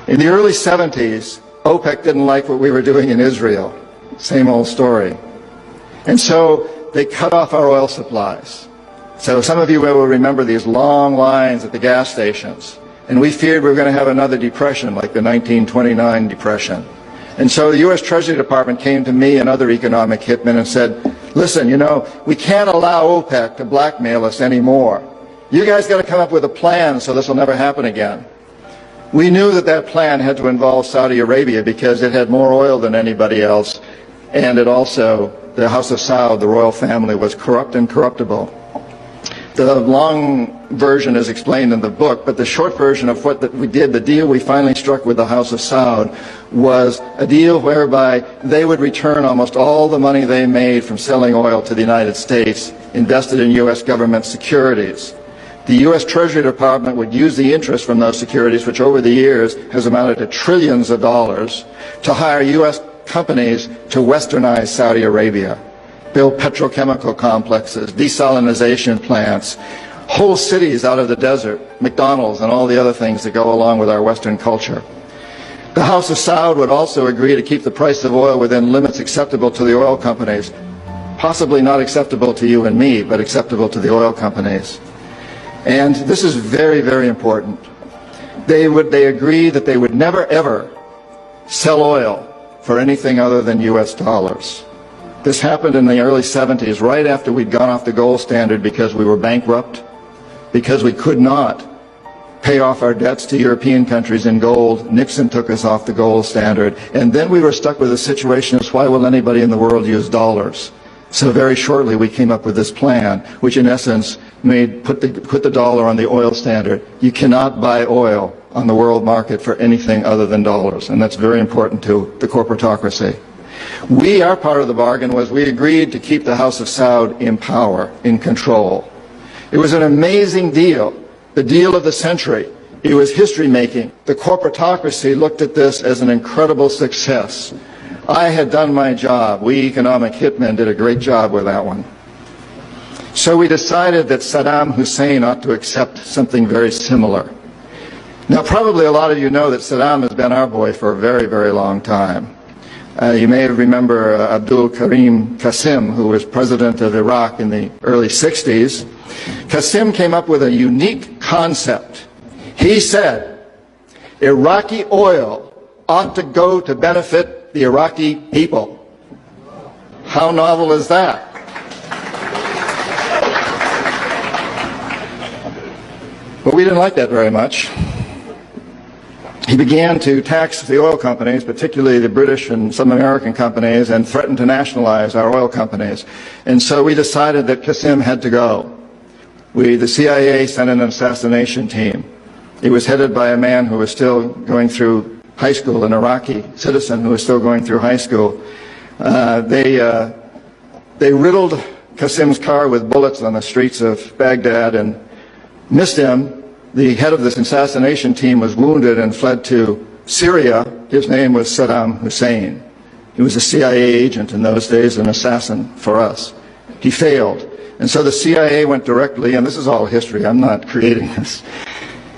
In the early 70s, OPEC didn't like what we were doing in Israel. Same old story. And so they cut off our oil supplies. So some of you will remember these long lines at the gas stations. And we feared we were going to have another depression like the 1929 depression. And so the U.S. Treasury Department came to me and other economic hitmen and said, listen, we can't allow OPEC to blackmail us anymore. You guys got to come up with a plan so this will never happen again. We knew that that plan had to involve Saudi Arabia because it had more oil than anybody else. And it also, the House of Saud, the royal family, was corrupt and corruptible. The long version is explained in the book, but the short version of what we did, the deal we finally struck with the House of Saud, was a deal whereby they would return almost all the money they made from selling oil to the United States, invested in U.S. government securities. The U.S. Treasury Department would use the interest from those securities, which over the years has amounted to trillions of dollars, to hire U.S. companies to westernize Saudi Arabia, build petrochemical complexes, desalinization plants, whole cities out of the desert, McDonald's and all the other things that go along with our Western culture. The House of Saud would also agree to keep the price of oil within limits acceptable to the oil companies, possibly not acceptable to you and me, but acceptable to the oil companies. And this is very, very important. They agreed that they would never, ever sell oil for anything other than U.S. dollars. This happened in the early 70s, right after we'd gone off the gold standard because we were bankrupt, because we could not pay off our debts to European countries in gold. Nixon took us off the gold standard. And then we were stuck with a situation as why will anybody in the world use dollars? So very shortly we came up with this plan, which in essence put the dollar on the oil standard. You cannot buy oil on the world market for anything other than dollars, and that's very important to the corporatocracy. Our part of the bargain was we agreed to keep the House of Saud in power, in control. It was an amazing deal, the deal of the century. It was history-making. The corporatocracy looked at this as an incredible success. I had done my job. We economic hitmen did a great job with that one. So we decided that Saddam Hussein ought to accept something very similar. Now, probably a lot of you know that Saddam has been our boy for a very, very long time. You may remember Abdul Karim Qasim, who was president of Iraq in the early 60s. Qasim came up with a unique concept. He said, Iraqi oil ought to go to benefit the Iraqi people. How novel is that? But we didn't like that very much. He began to tax the oil companies, particularly the British and some American companies, and threatened to nationalize our oil companies. And so we decided that Qasim had to go. The CIA sent an assassination team. It was headed by a man who was still going through high school, an Iraqi citizen who was still going through high school. They riddled Qasim's car with bullets on the streets of Baghdad and missed him. The head of this assassination team was wounded and fled to Syria. His name was Saddam Hussein. He was a CIA agent in those days, an assassin for us. He failed. And so the CIA went directly, and this is all history, I'm not creating this.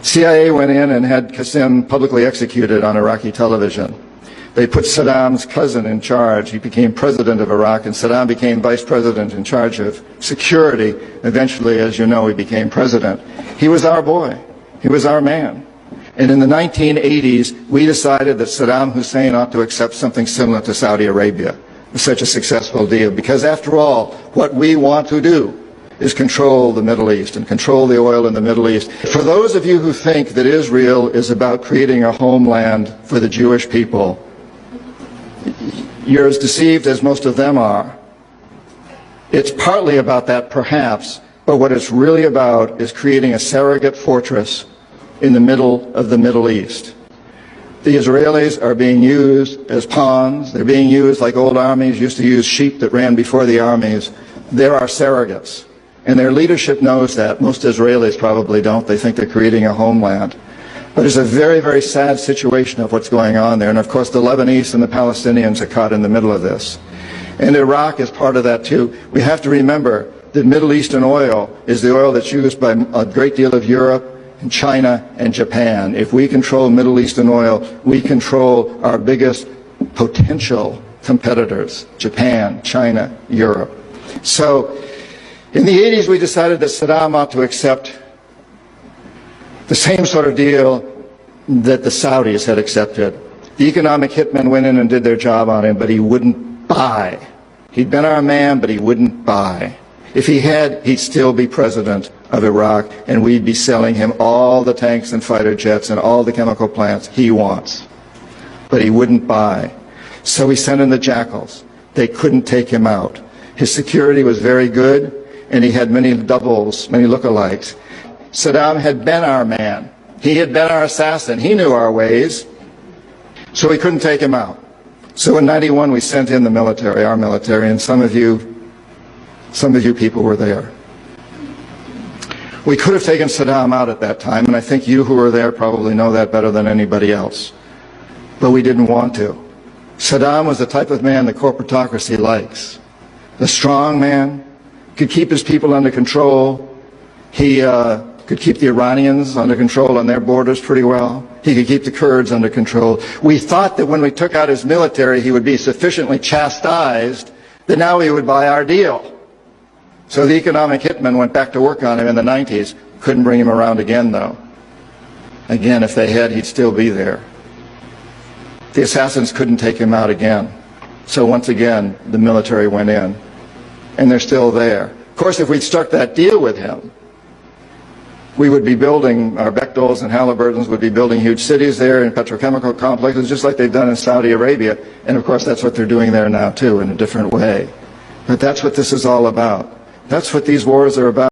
CIA went in and had Qasim publicly executed on Iraqi television. They put Saddam's cousin in charge. He became president of Iraq, and Saddam became vice president in charge of security. Eventually, as you know, he became president. He was our boy. He was our man. And in the 1980s, we decided that Saddam Hussein ought to accept something similar to Saudi Arabia. Such a successful deal. Because after all, what we want to do is control the Middle East and control the oil in the Middle East. For those of you who think that Israel is about creating a homeland for the Jewish people, you're as deceived as most of them are. It's partly about that, perhaps, but what it's really about is creating a surrogate fortress in the middle of the Middle East. The Israelis are being used as pawns. They're being used like old armies used to use sheep that ran before the armies. There are surrogates. And their leadership knows that. Most Israelis probably don't. They think they're creating a homeland. But it's a very, very sad situation of what's going on there. And of course, the Lebanese and the Palestinians are caught in the middle of this. And Iraq is part of that too. We have to remember that Middle Eastern oil is the oil that's used by a great deal of Europe and China and Japan. If we control Middle Eastern oil, we control our biggest potential competitors, Japan, China, Europe. So in the 80s, we decided that Saddam ought to accept the same sort of deal that the Saudis had accepted. The economic hitmen went in and did their job on him, but he wouldn't buy. He'd been our man, but he wouldn't buy. If he had, he'd still be president of Iraq, and we'd be selling him all the tanks and fighter jets and all the chemical plants he wants. But he wouldn't buy. So we sent in the jackals. They couldn't take him out. His security was very good, and he had many doubles, many lookalikes. Saddam had been our man. He had been our assassin. He knew our ways. So we couldn't take him out. So in '91 we sent in the military, our military, and some of you people were there. We could have taken Saddam out at that time, and I think you who were there probably know that better than anybody else. But we didn't want to. Saddam was the type of man the corporatocracy likes. The strong man, could keep his people under control. He could keep the Iranians under control on their borders pretty well. He could keep the Kurds under control. We thought that when we took out his military, he would be sufficiently chastised that now he would buy our deal. So the economic hitmen went back to work on him in the 90s. Couldn't bring him around again, though. Again, if they had, he'd still be there. The assassins couldn't take him out again. So once again, the military went in. And they're still there. Of course, if we'd struck that deal with him, we would be building, our Bechdel's and Halliburton's would be building huge cities there and petrochemical complexes, just like they've done in Saudi Arabia. And of course, that's what they're doing there now, too, in a different way. But that's what this is all about. That's what these wars are about.